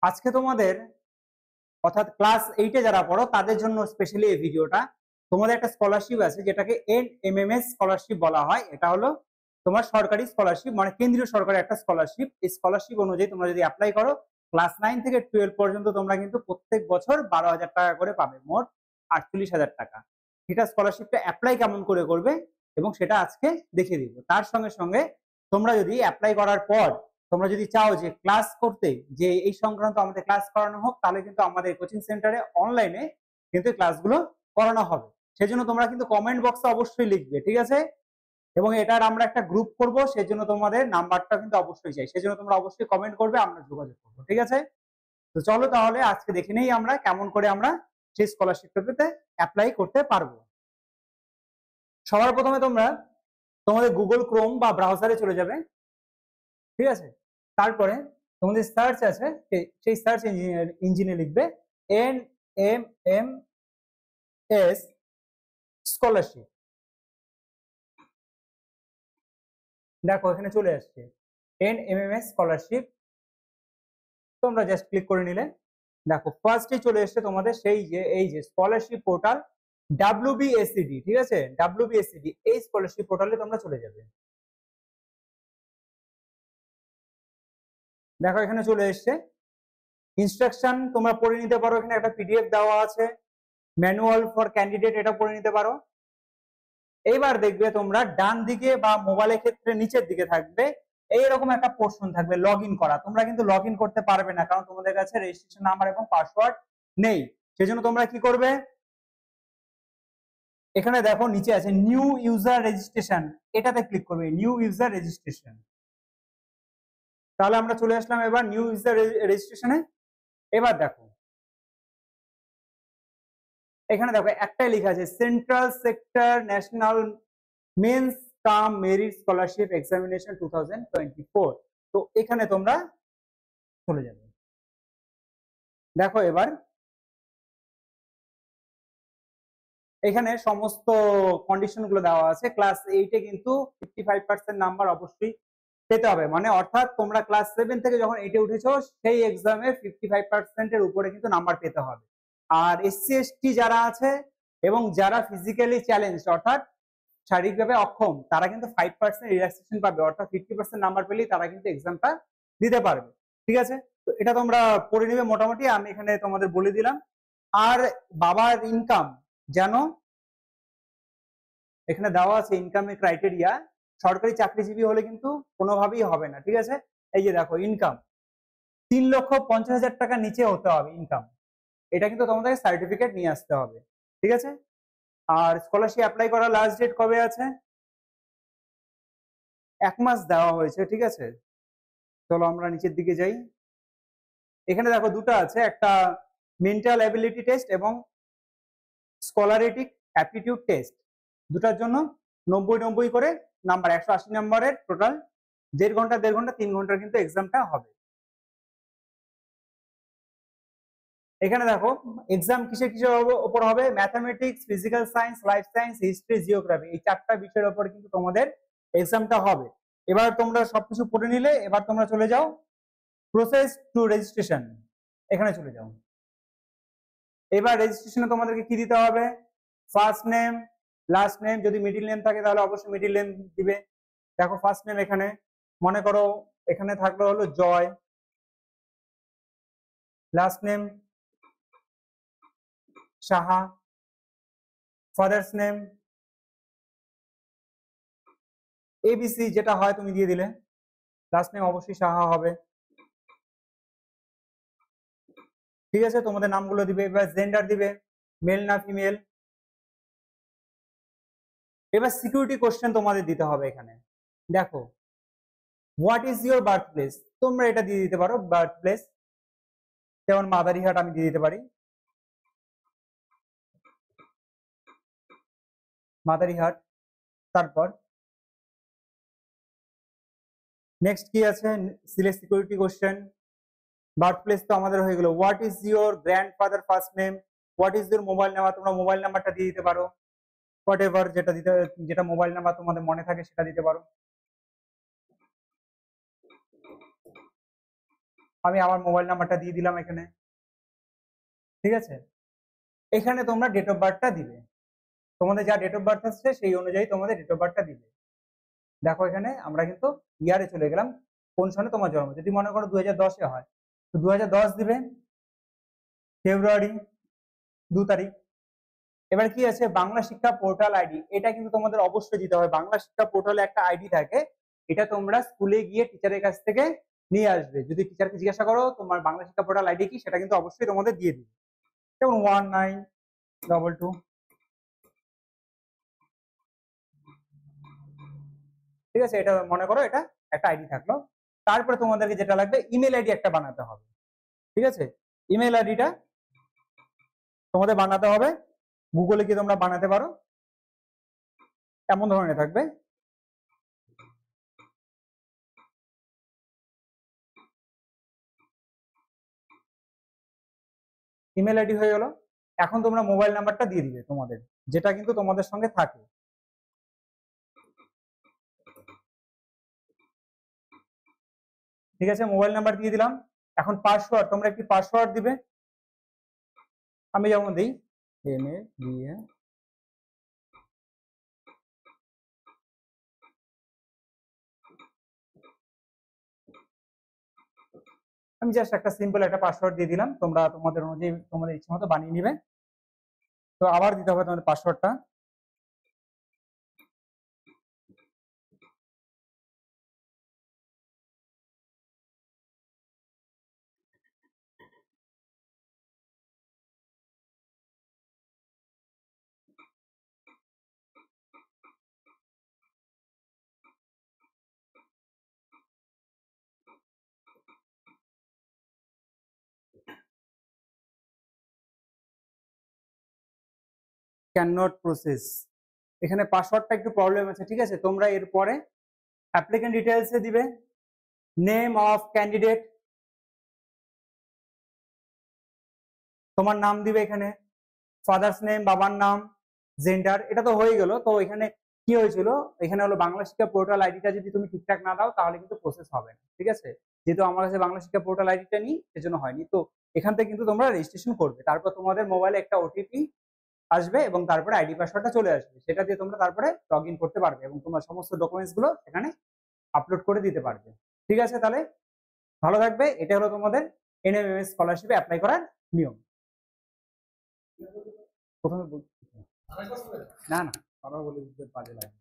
আজকে তোমাদের অর্থাৎ ক্লাস 8-এ যারা পড়ো তাদের জন্য স্পেশালি এই ভিডিওটা। তোমাদের একটা স্কলারশিপ আছে যেটাকে NMMS স্কলারশিপ বলা হয়। এটা হলো তোমার সরকারি স্কলারশিপ, মানে কেন্দ্রীয় সরকারের একটা স্কলারশিপ। এই স্কলারশিপ অনুযায়ী তোমরা যদি অ্যাপ্লাই করো, ক্লাস 9 থেকে 12 পর্যন্ত তোমরা কিন্তু প্রত্যেক বছর 12,000 টাকা করে পাবে, মোট 48,000 টাকা। এটা স্কলারশিপটা অ্যাপ্লাই কেমন করে করবে এবং সেটা আজকে দেখিয়ে দিব। তার সঙ্গে সঙ্গে তোমরা যদি অ্যাপ্লাই করার পর তোমরা যদি চাও যে ক্লাস করতে, যে এই সংক্রান্ত আমাদের ক্লাস করানো হোক, তাহলে কিন্তু আমাদের কোচিং সেন্টারে অনলাইনে কিন্তু ক্লাসগুলো করানো হবে। সেজন্য তোমরা কিন্তু কমেন্ট বক্সে অবশ্যই লিখবে, ঠিক আছে? এবং এটার আমরা একটা গ্রুপ করব, সেজন্য তোমাদের নাম্বারটা কিন্তু অবশ্যই চাই। সেজন্য তোমরা অবশ্যই কমেন্ট করবে, আমরা যোগাযোগ করবো, ঠিক আছে? তো চলো তাহলে আজকে দেখে নেই আমরা কেমন করে আমরা সেই স্কলারশিপটাতে অ্যাপ্লাই করতে পারবো। সবার প্রথমে তোমরা তোমাদের গুগল ক্রোম বা ব্রাউজারে চলে যাবে, ঠিক আছে? তারপরে তোমাদের সার্চ আছে, সেই সার্চ ইঞ্জিনে লিখবে NMMS স্কলারশিপ। দেখো এখানে চলে আসছে NMMS স্কলারশিপ। তোমরা জাস্ট ক্লিক করে নিলে দেখো ফার্স্টে চলে এসছে তোমাদের সেই যে এই যে স্কলারশিপ পোর্টাল WBSCD, ঠিক আছে? WBSCD এই স্কলারশিপ পোর্টালে তোমরা চলে যাবে। দেখো এখানে চলে এসছে ইনস্ট্রাকশন, তোমরা পড়ে নিতে পারো। এখানে একটা PDF দেওয়া আছে, ম্যানুয়াল ফর ক্যান্ডিডেট, এটা পড়ে নিতে পারো। এইবার দেখবে তোমরা ডান দিকে বা মোবাইলের ক্ষেত্রে নিচের দিকে থাকবে এইরকম একটা পোর্শন থাকবে লগ ইন করা। তোমরা কিন্তু লগ ইন করতে পারবে না, কারণ তোমাদের কাছে রেজিস্ট্রেশন নাম্বার এবং পাসওয়ার্ড নেই। সেজন্য তোমরা কি করবে, এখানে দেখো নিচে আছে নিউ ইউজার রেজিস্ট্রেশন, এটাতে ক্লিক করবে, নিউ ইউজার রেজিস্ট্রেশন। তাহলে আমরা চলে আসলাম এবার নিউ ইউজার রেজিস্ট্রেশনে। এবার দেখো এখানে দেখো একটাই লেখা আছে সেন্ট্রাল সেক্টর ন্যাশনাল মেন্স কাম মেরিট স্কলারশিপ এক্সামিনেশন 2024। তো এখানে তোমরা চলে যাবে। দেখো এবার এখানে সমস্ত কন্ডিশন গুলো দেওয়া আছে। ক্লাস 8-এ কিন্তু 55% নাম্বার অবশ্যই পেতে হবে, মানে অর্থাৎ তোমরা ক্লাস 7 থেকে যখন 8-এ উঠেছো সেই এক্সামে 55% এর উপরে কিন্তু নাম্বার পেতে হবে। আর SC ST যারা আছে এবং যারা ফিজিক্যালি চ্যালেঞ্জ অর্থাৎ শারীরিকভাবে অক্ষম, তারা কিন্তু 5% রিল্যাক্সেশন পাবে, অর্থাৎ 50% নাম্বার পেলেই তারা কিন্তু এক্সামটা দিতে পারবে, ঠিক আছে? তো এটা তোমরা পড়ে নিবে মোটামুটি, আমি এখানে তোমাদের বলে দিলাম। আর বাবার ইনকাম যেন এখানে দেওয়া আছে, ইনকামের ক্রাইটেরিয়া সরকারি চাকরিজীবী হলে কিন্তু কোনোভাবেই হবে না, ঠিক আছে? এই যে দেখো ইনকাম 3,50,000 টাকার নিচে হতে হবে ইনকাম, এটা কিন্তু তোমাদের সার্টিফিকেট নিয়ে আসতে হবে, ঠিক আছে? আর স্কলারশিপ অ্যাপ্লাই করার লাস্ট ডেট কবে আছে? 1 মাস দেওয়া হয়েছে, ঠিক আছে? চলো আমরা নিচের দিকে যাই। এখানে দেখো দুটো আছে, একটা মেন্টাল অ্যাবিলিটি টেস্ট এবং স্কলারেটিক অ্যাপটিটিউড টেস্ট। দুটার জন্য 90 করে নাম্বার, 180 নাম্বারের টোটাল 1.5 ঘন্টা 3 ঘন্টার কিন্তু এক্সামটা হবে। এখানে দেখো এক্সাম কিসের কিসের উপর হবে, mathematics, physical science, life science, history, geography, এই 4টা বিষয়ের উপর কিন্তু তোমাদের এক্সামটা হবে। এবার তোমরা সবকিছু পড়ে নিলে, এবার তোমরা চলে যাও প্রসেস টু রেজিস্ট্রেশন, এখানে চলে যাও। এবার রেজিস্ট্রেশনে তোমাদেরকে কি দিতে হবে, ফার্স্ট নেম, লাস্ট নেম, যদি মিডিল নেম থাকে তাহলে অবশ্যই মিডিল নেম দিবে। দেখো ফার্স্ট নেম এখানে মনে করো এখানে থাকলো হলো Joy, last name Saha, father's name ABC যেটা হয় তুমি দিয়ে দিলে, লাস্ট নেম অবশ্যই সাহা হবে, ঠিক আছে? তোমাদের নামগুলো দিবে। এবার জেন্ডার দিবে, মেল না ফিমেল। এবার সিকিউরিটি কোশ্চেন তোমাদের দিতে হবে এখানে। দেখো what is your birth place, তোমরা এটা দিয়ে দিতে পারো বার্থ প্লেস, যেমন মাদারিহাট আমি দিয়ে দিতে পারি, মাদারিহাট। তারপর নেক্সট কি আছে, select security question. Birth place তো আমাদের হয়ে গেল। What is your grandfather first name, what is your mobile number, তোমরা মোবাইল নাম্বারটা দিয়ে দিতে পারো। হোয়াট এভার যেটা মোবাইল নাম্বার তোমাদের মনে থাকে সেটা দিতে পারো। আমি আমার মোবাইল নাম্বারটা দিয়ে দিলাম এখানে, ঠিক আছে। এখানে তোমরা ডেট অফ বার্থটা দিবে, তোমাদের যা ডেট অফ বার্থ আসছে সেই অনুযায়ী তোমাদের ডেট অফ বার্থটা দিবে। দেখো এখানে আমরা কিন্তু ইয়ারে চলে গেলাম, কোন সনে তোমার জন্ম। যদি মনে করো 2010-এ হয় তো 2010 দিবে, ফেব্রুয়ারি 2 তারিখ। এবার কি আছে, বাংলা শিক্ষা পোর্টাল আইডি, এটা কিন্তু তোমাদের অবশ্যই দিতে হবে। বাংলা শিক্ষা পোর্টালে একটা আইডি থাকে, এটা তোমরা স্কুলে গিয়ে টিচারের কাছ থেকে নিয়ে আসবে। যদি টিচারকে জিজ্ঞাসা করো তোমার বাংলা শিক্ষা পোর্টাল আইডি কি, সেটা কিন্তু অবশ্যই তোমাদের দিয়ে দিবে। যেমন 1922, ঠিক আছে। এটা মনে করো এটা একটা আইডি থাকলো। তারপরে তোমাদেরকে যেটা লাগবে, ইমেল আইডি একটা বানাতে হবে, ঠিক আছে। ইমেল আইডিটা তোমাদের বানাতে হবে, গুগলে গিয়ে তোমরা বানাতে পারো, এমন ধরনের থাকবে। ইমেল আইডি হয়ে গেল। এখন তোমরা মোবাইল নাম্বারটা দিয়ে দিবে তোমাদের, যেটা কিন্তু তোমাদের সঙ্গে থাকে। ঠিক আছে, মোবাইল নাম্বার দিয়ে দিলাম। এখন পাসওয়ার্ড, তোমরা একটি পাসওয়ার্ড দিবে। আমি যেমন দিই MA আমি জাস্ট একটা সিম্পল একটা পাসওয়ার্ড দিয়ে দিলাম, তোমরা তোমাদের অনুযায়ী তোমাদের ইচ্ছে মতো বানিয়ে নিবে। তো আবার দিতে হবে তোমাদের পাসওয়ার্ডটা। ক্যান নট প্রসেস, এখানে পাসওয়ার্ডটা একটু প্রবলেম আছে, ঠিক আছে। তোমরা এরপরে অ্যাপ্লিকেন্ট ডিটেলসে দিবে নেম অফ ক্যান্ডিডেট, তোমার নাম দিবে এখানে, ফাদার্স নেম, বাবার নাম, জেন্ডার, এটা তো হয়ে গেল। তো এখানে কি হয়েছিল, এখানে হলো বাংলা শিক্ষা পোর্টাল আইডিটা যদি তুমি ঠিকঠাক না দাও তাহলে কিন্তু প্রসেস হবে না, ঠিক আছে। যেহেতু আমার কাছে বাংলা শিক্ষা পোর্টাল আইডিটা নেই সেজন্য হয়নি। তো এখান থেকে কিন্তু তোমরা রেজিস্ট্রেশন করবে, তারপর তোমাদের মোবাইলে একটা ওটিপি আসবে এবং তারপরে আইডি পাসওয়ার্ডটা চলে আসবে, সেটা দিয়ে তোমরা তারপরে লগ ইন করতে পারবে এবং তোমার সমস্ত ডকুমেন্টস গুলো সেখানে আপলোড করে দিতে পারবে। ঠিক আছে, তাহলে ভালো থাকবে। এটা হলো তোমাদের NMMS স্কলারশিপে অ্যাপ্লাই করার নিয়ম। প্রথমে না না, আবার বলে দিতে কাজে লাগে।